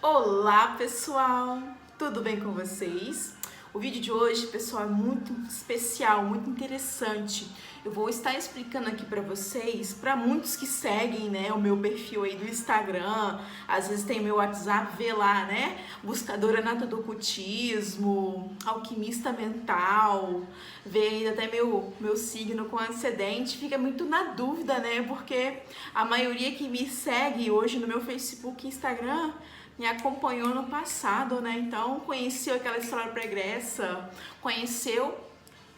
Olá, pessoal! Tudo bem com vocês? O vídeo de hoje, pessoal, é muito especial, muito interessante. Eu vou estar explicando aqui para vocês, para muitos que seguem, né, o meu perfil aí do Instagram, às vezes tem meu WhatsApp, vê lá, né, buscadora nata do ocultismo, alquimista mental, vê ainda até meu signo com ascendente, fica muito na dúvida, né, porque a maioria que me segue hoje no meu Facebook e Instagram me acompanhou no passado, né? Então conheceu aquela história pregressa, conheceu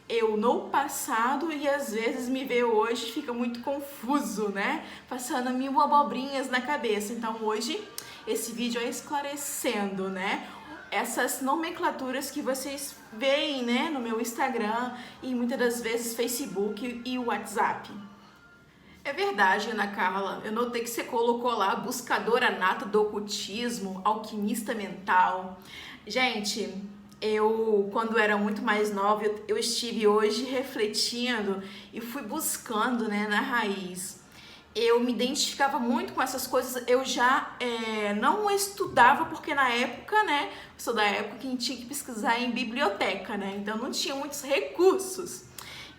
eu no passado e às vezes me vê hoje, fica muito confuso, né? Passando mil abobrinhas na cabeça. Então hoje esse vídeo é esclarecendo, né? Essas nomenclaturas que vocês veem, né, no meu Instagram e muitas das vezes Facebook e WhatsApp. É verdade, Ana Carla. Eu notei que você colocou lá buscadora nata do ocultismo, alquimista mental. Gente, quando era muito mais nova, eu estive hoje refletindo e fui buscando, né, na raiz. Eu me identificava muito com essas coisas, eu já não estudava, porque na época, né, sou da época que a gente tinha que pesquisar em biblioteca, né, então não tinha muitos recursos.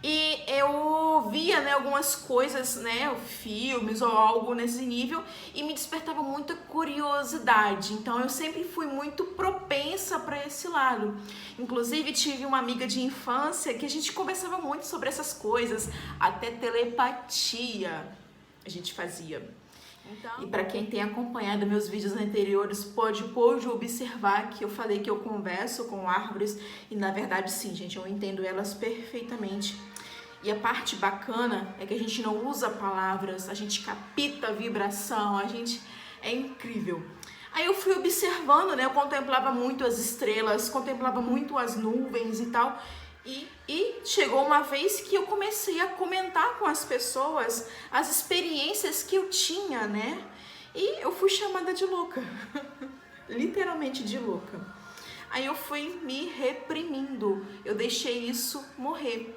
E eu via, né, algumas coisas, né, filmes ou algo nesse nível e me despertava muita curiosidade. Então eu sempre fui muito propensa para esse lado. Inclusive tive uma amiga de infância que a gente conversava muito sobre essas coisas, até telepatia a gente fazia. Então, e para quem tem acompanhado meus vídeos anteriores, pode observar que eu falei que eu converso com árvores e na verdade sim, gente, eu entendo elas perfeitamente. E a parte bacana é que a gente não usa palavras, a gente capta a vibração, é incrível. Aí eu fui observando, né, eu contemplava muito as estrelas, contemplava muito as nuvens e tal. E chegou uma vez que eu comecei a comentar com as pessoas as experiências que eu tinha, né? E eu fui chamada de louca, literalmente de louca. Aí eu fui me reprimindo, eu deixei isso morrer.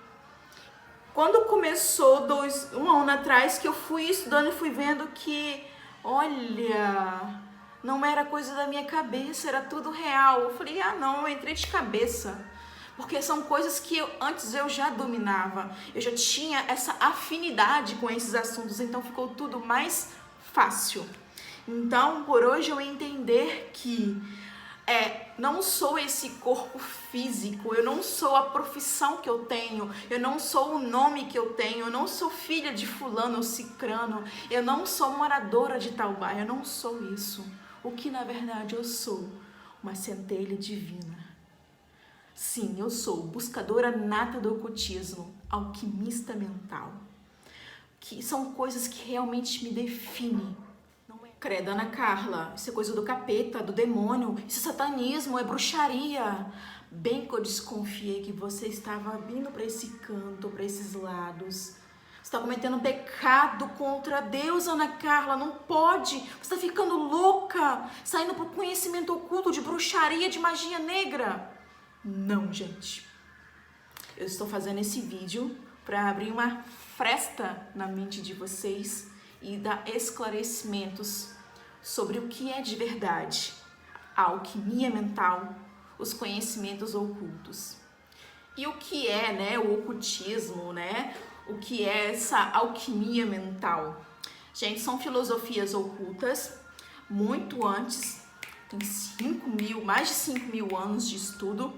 Quando começou um ano atrás que eu fui estudando e fui vendo que, olha, não era coisa da minha cabeça, era tudo real. Eu falei, não, eu entrei de cabeça. Porque são coisas que antes eu já dominava, eu já tinha essa afinidade com esses assuntos, então ficou tudo mais fácil. Então, por hoje eu entender que não sou esse corpo físico, eu não sou a profissão que eu tenho, eu não sou o nome que eu tenho, eu não sou filha de fulano ou cicrano, eu não sou moradora de tal bairro, eu não sou isso. O que na verdade eu sou? Uma centelha divina. Sim, eu sou buscadora nata do ocultismo, alquimista mental. Que são coisas que realmente me definem. Não é credo, Ana Carla, isso é coisa do capeta, do demônio, isso é satanismo, é bruxaria. Bem que eu desconfiei que você estava vindo para esse canto, para esses lados. Você está cometendo um pecado contra Deus, Ana Carla, não pode. Você está ficando louca, saindo para o conhecimento oculto de bruxaria, de magia negra. Não, gente. Eu estou fazendo esse vídeo para abrir uma fresta na mente de vocês e dar esclarecimentos sobre o que é de verdade a alquimia mental, os conhecimentos ocultos. E o que é, né, o ocultismo, né? O que é essa alquimia mental? Gente, são filosofias ocultas muito antes, tem mais de 5.000 anos de estudo.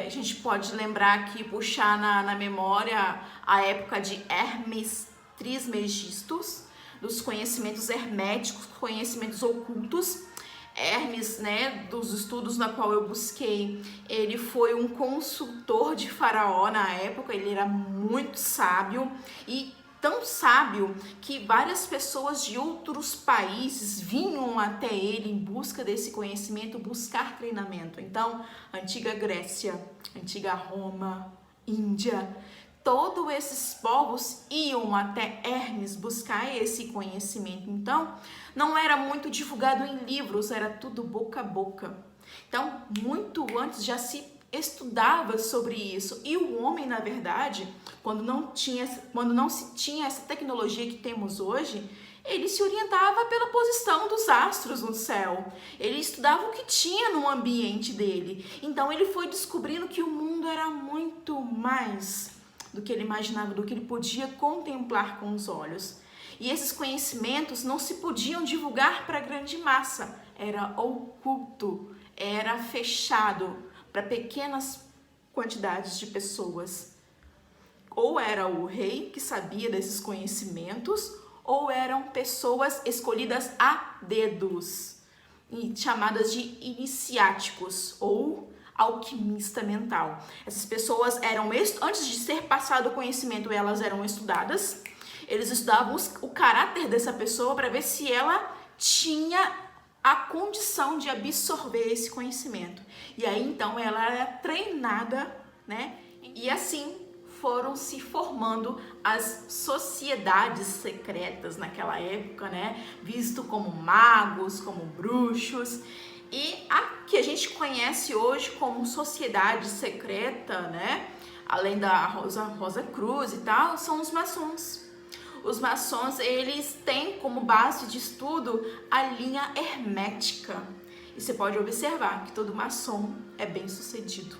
A gente pode lembrar aqui, puxar na memória a época de Hermes Trismegistus, dos conhecimentos herméticos, conhecimentos ocultos. Hermes, né, dos estudos na qual eu busquei, ele foi um consultor de Faraó na época, ele era muito sábio e tão sábio que várias pessoas de outros países vinham até ele em busca desse conhecimento, buscar treinamento. Então, antiga Grécia, antiga Roma, Índia, todos esses povos iam até Hermes buscar esse conhecimento. Então, não era muito divulgado em livros, era tudo boca a boca. Então, muito antes já se estudava sobre isso. E o homem, na verdade, quando não se tinha essa tecnologia que temos hoje, Ele se orientava pela posição dos astros no céu. Ele estudava o que tinha no ambiente dele. Então ele foi descobrindo que o mundo era muito mais do que ele imaginava, do que ele podia contemplar com os olhos. E esses conhecimentos não se podiam divulgar para a grande massa. Era oculto, era fechado para pequenas quantidades de pessoas. Ou era o rei que sabia desses conhecimentos, ou eram pessoas escolhidas a dedos, chamadas de iniciáticos ou alquimista mental. Essas pessoas eram, antes de ser passado o conhecimento, elas eram estudadas. Eles estudavam o caráter dessa pessoa para ver se ela tinha a condição de absorver esse conhecimento. E aí, então, ela era treinada, né? E assim foram se formando as sociedades secretas naquela época, né? Visto como magos, como bruxos. E a que a gente conhece hoje como sociedade secreta, né? Além da Rosa Cruz e tal, são os maçons. Os maçons, eles têm como base de estudo a linha hermética. E você pode observar que todo maçom é bem sucedido.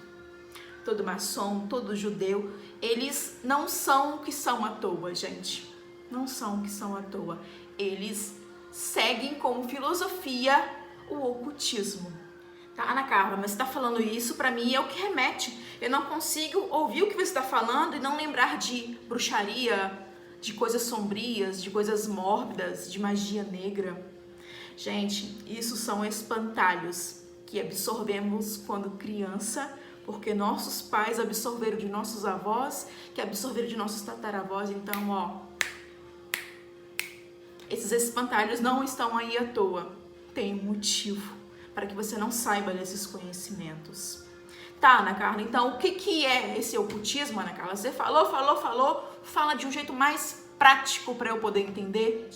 Todo maçom, todo judeu, eles não são o que são à toa, gente. Não são o que são à toa. Eles seguem como filosofia o ocultismo. Tá, Ana Carla, mas você está falando isso, para mim é o que remete. Eu não consigo ouvir o que você está falando e não lembrar de bruxaria, de coisas sombrias, de coisas mórbidas, de magia negra. Gente, isso são espantalhos que absorvemos quando criança, porque nossos pais absorveram de nossos avós, que absorveram de nossos tataravós. Então, ó, esses espantalhos não estão aí à toa. Tem um motivo para que você não saiba desses conhecimentos. Tá, Ana Carla, então o que é esse ocultismo, Ana Carla? Você falou, fala de um jeito mais prático para eu poder entender.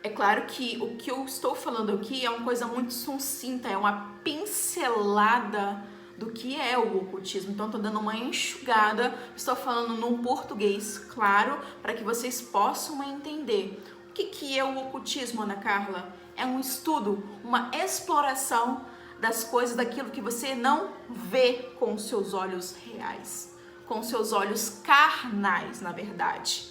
É claro que o que eu estou falando aqui é uma coisa muito sucinta, é uma pincelada do que é o ocultismo. Então, estou dando uma enxugada, estou falando num português claro, para que vocês possam entender. O que é o ocultismo, Ana Carla? É um estudo, uma exploração das coisas, daquilo que você não vê com os seus olhos reais, com os seus olhos carnais, na verdade.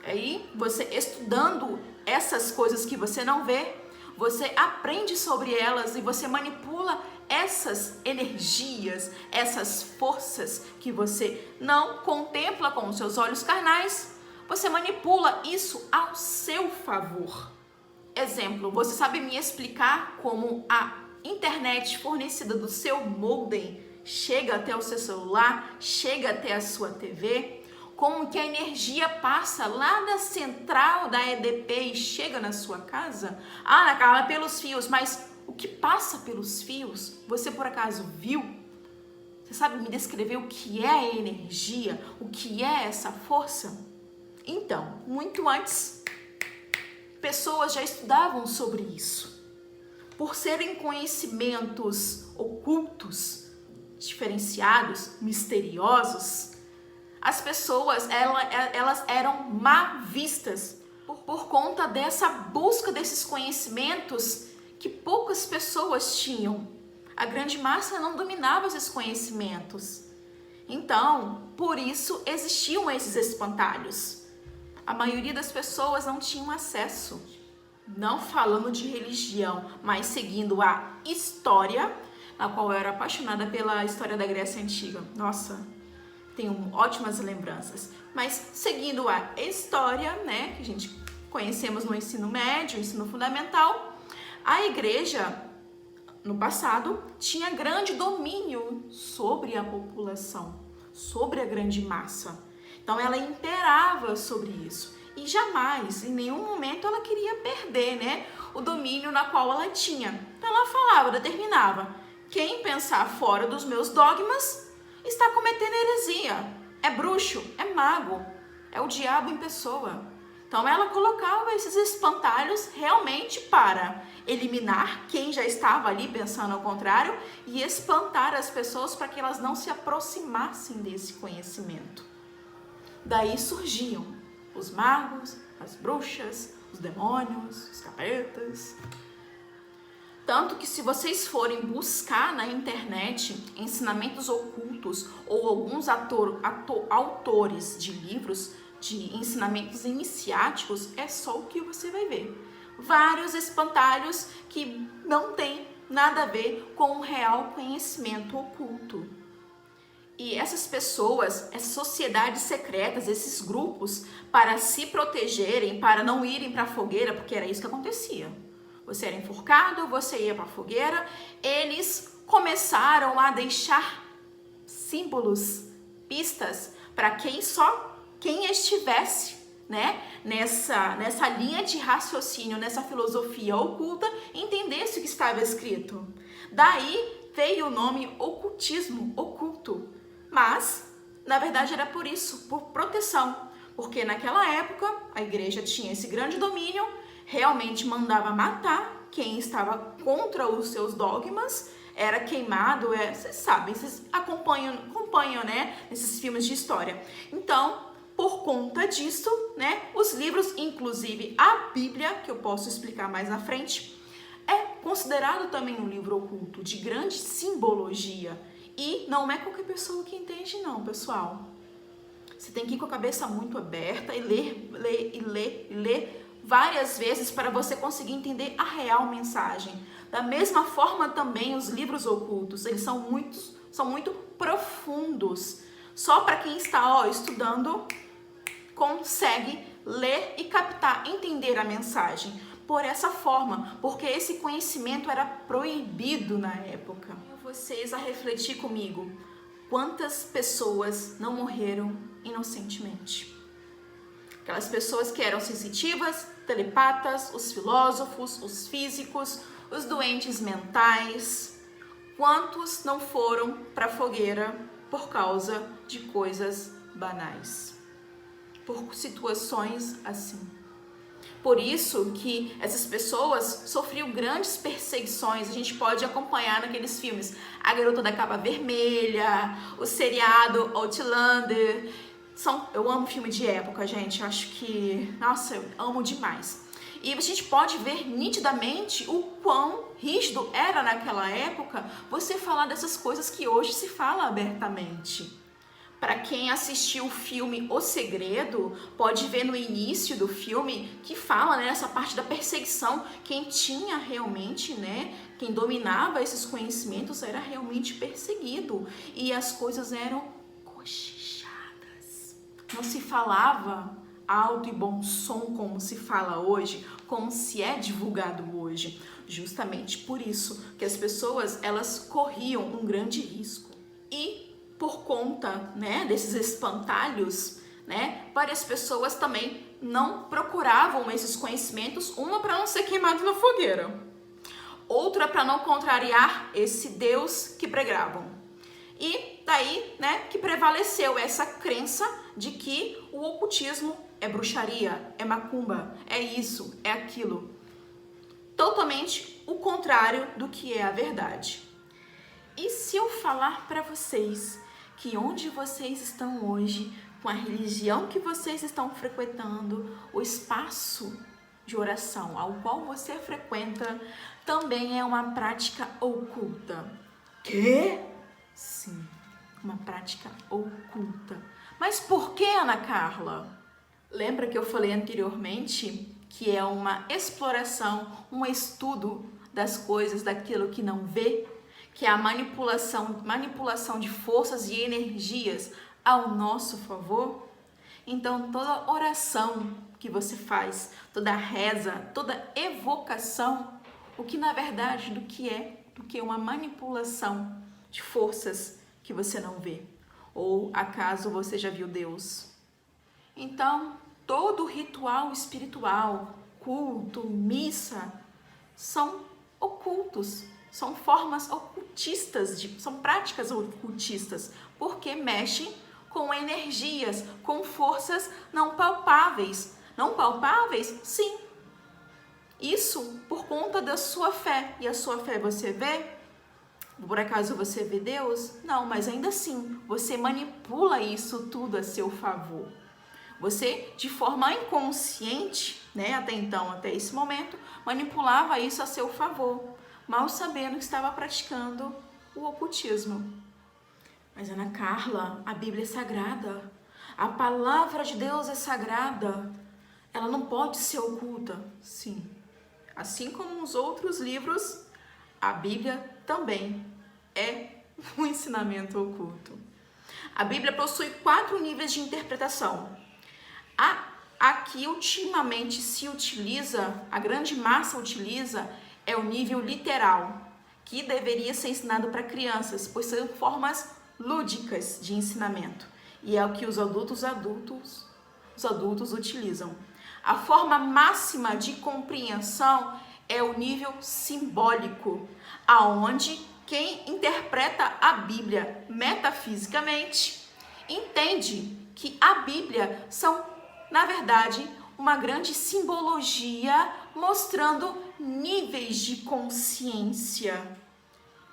Aí, você estudando essas coisas que você não vê, você aprende sobre elas e você manipula essas energias, essas forças que você não contempla com os seus olhos carnais, você manipula isso ao seu favor. Exemplo, você sabe me explicar como a internet fornecida do seu modem chega até o seu celular, chega até a sua TV? Como que a energia passa lá da central da EDP e chega na sua casa? Ah, Ana Carla, pelos fios, mas o que passa pelos fios, você por acaso viu? Você sabe me descrever o que é a energia, o que é essa força? Então, muito antes, pessoas já estudavam sobre isso. Por serem conhecimentos ocultos, diferenciados, misteriosos, as pessoas elas eram mal vistas por conta dessa busca desses conhecimentos que poucas pessoas tinham. A grande massa não dominava esses conhecimentos. Então, por isso existiam esses espantalhos. A maioria das pessoas não tinham acesso. Não falando de religião, mas seguindo a história, na qual eu era apaixonada pela história da Grécia Antiga. Nossa, tenho ótimas lembranças. Mas seguindo a história, né, que a gente conhecemos no ensino médio, ensino fundamental, a igreja, no passado, tinha grande domínio sobre a população, sobre a grande massa. Então ela imperava sobre isso. E jamais, em nenhum momento, ela queria perder, né, o domínio na qual ela tinha. Então ela falava, determinava, quem pensar fora dos meus dogmas está cometendo heresia, é bruxo, é mago, é o diabo em pessoa. Então ela colocava esses espantalhos realmente para eliminar quem já estava ali pensando ao contrário e espantar as pessoas para que elas não se aproximassem desse conhecimento. Daí surgiam os magos, as bruxas, os demônios, os capetas. Tanto que se vocês forem buscar na internet ensinamentos ocultos ou alguns autores de livros de ensinamentos iniciáticos, é só o que você vai ver. Vários espantalhos que não tem nada a ver com o real conhecimento oculto. E essas pessoas, essas sociedades secretas, esses grupos, para se protegerem, para não irem para a fogueira, porque era isso que acontecia. Você era enforcado, você ia para a fogueira, eles começaram a deixar símbolos, pistas, para quem estivesse, né, nessa linha de raciocínio, nessa filosofia oculta, entendesse o que estava escrito. Daí veio o nome ocultismo, oculto. Mas, na verdade, era por isso, por proteção. Porque naquela época, a igreja tinha esse grande domínio, realmente mandava matar quem estava contra os seus dogmas, era queimado, vocês sabem, vocês acompanham, né, esses filmes de história. Então, por conta disso, né, os livros, inclusive a Bíblia, que eu posso explicar mais na frente, é considerado também um livro oculto, de grande simbologia. E não é qualquer pessoa que entende não, pessoal. Você tem que ir com a cabeça muito aberta e ler várias vezes para você conseguir entender a real mensagem. Da mesma forma também os livros ocultos, eles são muito profundos. Só para quem está estudando consegue ler e captar, entender a mensagem. Por essa forma, porque esse conhecimento era proibido na época. Vocês a refletir comigo, quantas pessoas não morreram inocentemente? Aquelas pessoas que eram sensitivas, telepatas, os filósofos, os físicos, os doentes mentais. Quantos não foram para a fogueira por causa de coisas banais? Por situações assim. Por isso que essas pessoas sofriam grandes perseguições. A gente pode acompanhar naqueles filmes A Garota da Capa Vermelha, o seriado Outlander. Eu amo filme de época, gente. Eu acho que... Nossa, eu amo demais. E a gente pode ver nitidamente o quão rígido era naquela época você falar dessas coisas que hoje se fala abertamente. Para quem assistiu o filme O Segredo, pode ver no início do filme que fala, né, essa parte da perseguição. Quem tinha realmente, né, quem dominava esses conhecimentos era realmente perseguido. E as coisas eram cochichadas. Não se falava alto e bom som como se fala hoje, como se é divulgado hoje. Justamente por isso que as pessoas, elas corriam um grande risco. E por conta, né, desses espantalhos, né, várias pessoas também não procuravam esses conhecimentos, uma para não ser queimado na fogueira, outra para não contrariar esse Deus que pregavam. E daí, né, que prevaleceu essa crença de que o ocultismo é bruxaria, é macumba, é isso, é aquilo. Totalmente o contrário do que é a verdade. E se eu falar para vocês que onde vocês estão hoje, com a religião que vocês estão frequentando, o espaço de oração ao qual você frequenta, também é uma prática oculta. Quê? Sim, uma prática oculta. Mas por que, Ana Carla? Lembra que eu falei anteriormente que é uma exploração, um estudo das coisas, daquilo que não vê? Que é a manipulação de forças e energias ao nosso favor? Então, toda oração que você faz, toda reza, toda evocação, o que na verdade do que uma manipulação de forças que você não vê? Ou acaso você já viu Deus? Então, todo ritual espiritual, culto, missa, são ocultos. São formas ocultistas, são práticas ocultistas, porque mexem com energias, com forças não palpáveis. Não palpáveis? Sim. Isso por conta da sua fé. E a sua fé você vê? Por acaso você vê Deus? Não, mas ainda assim, você manipula isso tudo a seu favor. Você, de forma inconsciente, né, até então, até esse momento, manipulava isso a seu favor, mal sabendo que estava praticando o ocultismo. Mas, Ana Carla, a Bíblia é sagrada. A palavra de Deus é sagrada. Ela não pode ser oculta. Sim. Assim como os outros livros, a Bíblia também é um ensinamento oculto. A Bíblia possui 4 níveis de interpretação. A que ultimamente se utiliza, a grande massa utiliza, é o nível literal, que deveria ser ensinado para crianças, pois são formas lúdicas de ensinamento. E é o que os adultos utilizam. A forma máxima de compreensão é o nível simbólico, aonde quem interpreta a Bíblia metafisicamente entende que a Bíblia são, na verdade, uma grande simbologia mostrando níveis de consciência.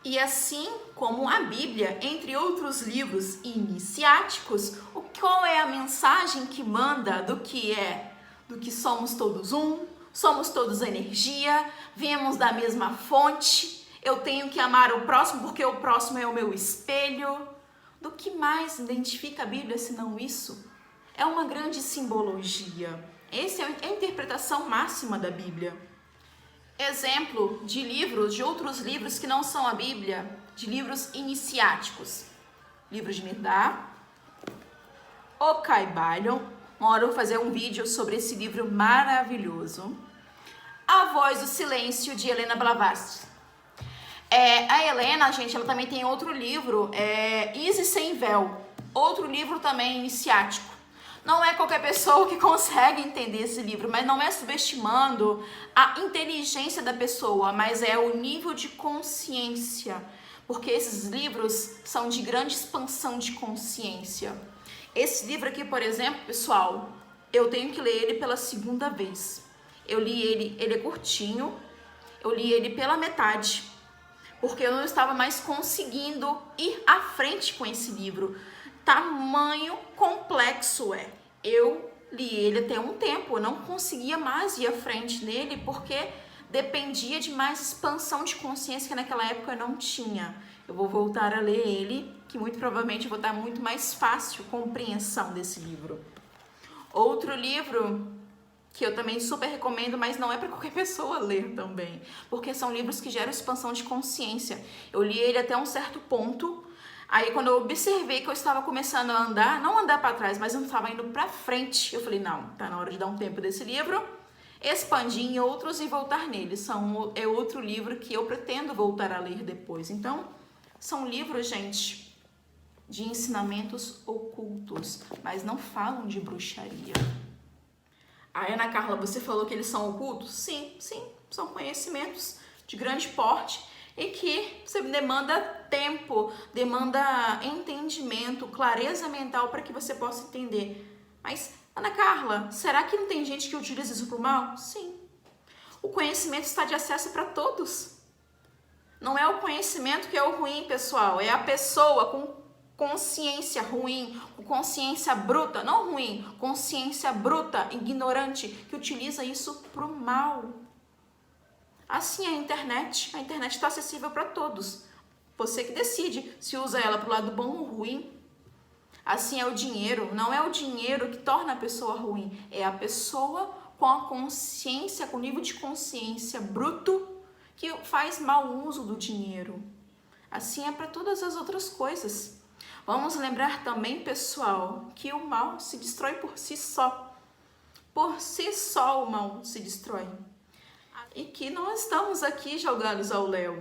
E assim como a Bíblia, entre outros livros iniciáticos, qual é a mensagem que manda do que somos todos um, somos todos energia, viemos da mesma fonte, eu tenho que amar o próximo porque o próximo é o meu espelho. Do que mais identifica a Bíblia senão isso? É uma grande simbologia. Essa é a interpretação máxima da Bíblia. Exemplo de livros, de outros livros que não são a Bíblia, de livros iniciáticos. Livro de Mirdá, Ocaibalion. Uma hora eu vou fazer um vídeo sobre esse livro maravilhoso. A Voz do Silêncio, de Helena Blavatsky. A Helena, gente, ela também tem outro livro, Isis Sem Véu. Outro livro também iniciático. Não é qualquer pessoa que consegue entender esse livro, mas não é subestimando a inteligência da pessoa, mas é o nível de consciência, porque esses livros são de grande expansão de consciência. Esse livro aqui, por exemplo, pessoal, eu tenho que ler ele pela 2ª vez. Eu li ele é curtinho, eu li ele pela metade, porque eu não estava mais conseguindo ir à frente com esse livro. Tamanho complexo é. Eu li ele até um tempo, eu não conseguia mais ir à frente nele porque dependia de mais expansão de consciência que naquela época eu não tinha. Eu vou voltar a ler ele, que muito provavelmente vou dar muito mais fácil compreensão desse livro. Outro livro que eu também super recomendo, mas não é para qualquer pessoa ler também, porque são livros que geram expansão de consciência. Eu li ele até um certo ponto. Aí quando eu observei que eu estava começando a andar, não andar para trás, mas eu estava indo para frente, eu falei, não, tá na hora de dar um tempo desse livro, expandir em outros e voltar nele. É outro livro que eu pretendo voltar a ler depois. Então, são livros, gente, de ensinamentos ocultos, mas não falam de bruxaria. Ana Carla, você falou que eles são ocultos? Sim, são conhecimentos de grande porte, e que você demanda tempo, demanda entendimento, clareza mental para que você possa entender. Mas, Ana Carla, será que não tem gente que utiliza isso para o mal? Sim. O conhecimento está de acesso para todos. Não é o conhecimento que é o ruim, pessoal. É a pessoa com consciência ruim, com consciência bruta, não ruim, consciência bruta, ignorante, que utiliza isso para o mal. Assim a internet está acessível para todos. Você que decide se usa ela para o lado bom ou ruim. Assim é o dinheiro. Não é o dinheiro que torna a pessoa ruim. É a pessoa com a consciência, com o nível de consciência bruto, que faz mau uso do dinheiro. Assim é para todas as outras coisas. Vamos lembrar também, pessoal, que o mal se destrói por si só. Por si só o mal se destrói. E que nós estamos aqui jogados ao léu.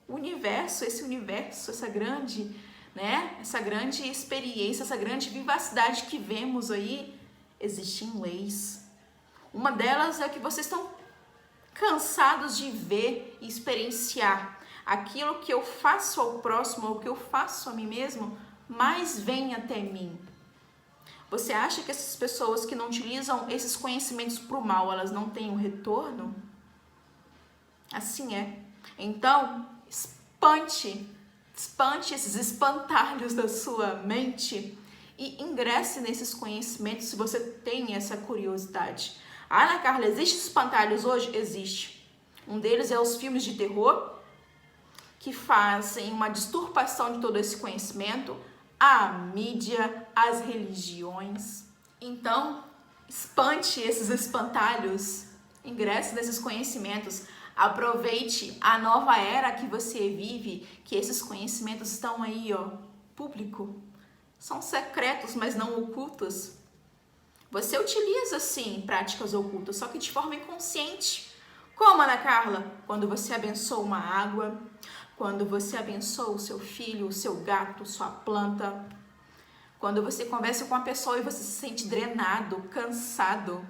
O universo, essa grande, essa grande experiência, essa grande vivacidade que vemos aí, existem leis. Uma delas é que vocês estão cansados de ver e experienciar. Aquilo que eu faço ao próximo, ou que eu faço a mim mesmo, mais vem até mim. Você acha que essas pessoas que não utilizam esses conhecimentos para o mal, elas não têm um retorno? Assim é. Então, espante esses espantalhos da sua mente e ingresse nesses conhecimentos se você tem essa curiosidade. Ana Carla, existem espantalhos hoje? Existe. Um deles é os filmes de terror, que fazem uma disturbação de todo esse conhecimento, a mídia, as religiões. Então, espante esses espantalhos, ingresse nesses conhecimentos, aproveite a nova era que você vive, que esses conhecimentos estão aí, público. São secretos, mas não ocultos. Você utiliza, sim, práticas ocultas, só que de forma inconsciente. Como, Ana Carla? Quando você abençoa uma água, quando você abençoa o seu filho, o seu gato, sua planta, quando você conversa com uma pessoa e você se sente drenado, cansado,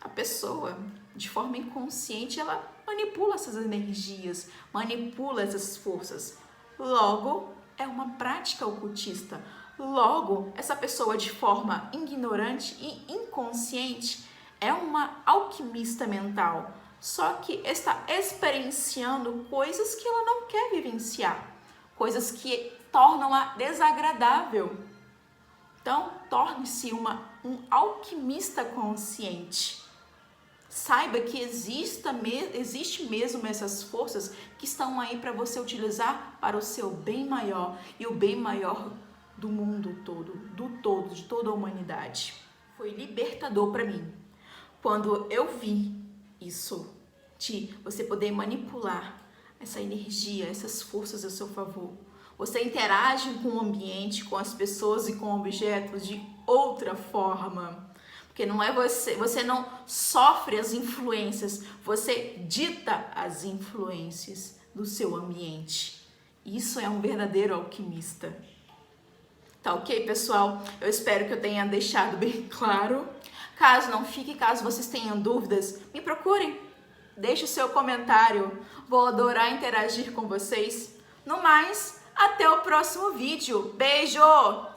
a pessoa, de forma inconsciente, ela manipula essas energias, manipula essas forças. Logo, é uma prática ocultista. Logo, essa pessoa, de forma ignorante e inconsciente, é uma alquimista mental, só que está experienciando coisas que ela não quer vivenciar, coisas que tornam-a desagradável. Então, torne-se um alquimista consciente. Saiba que existe mesmo essas forças que estão aí para você utilizar para o seu bem maior e o bem maior do mundo todo, de toda a humanidade. Foi libertador para mim quando eu vi isso, de você poder manipular essa energia, essas forças a seu favor. Você interage com o ambiente, com as pessoas e com objetos de outra forma. Porque não é você não sofre as influências, você dita as influências do seu ambiente. Isso é um verdadeiro alquimista. Tá ok, pessoal? Eu espero que eu tenha deixado bem claro. Caso não fique, caso vocês tenham dúvidas, me procurem. Deixe o seu comentário. Vou adorar interagir com vocês. No mais, até o próximo vídeo. Beijo!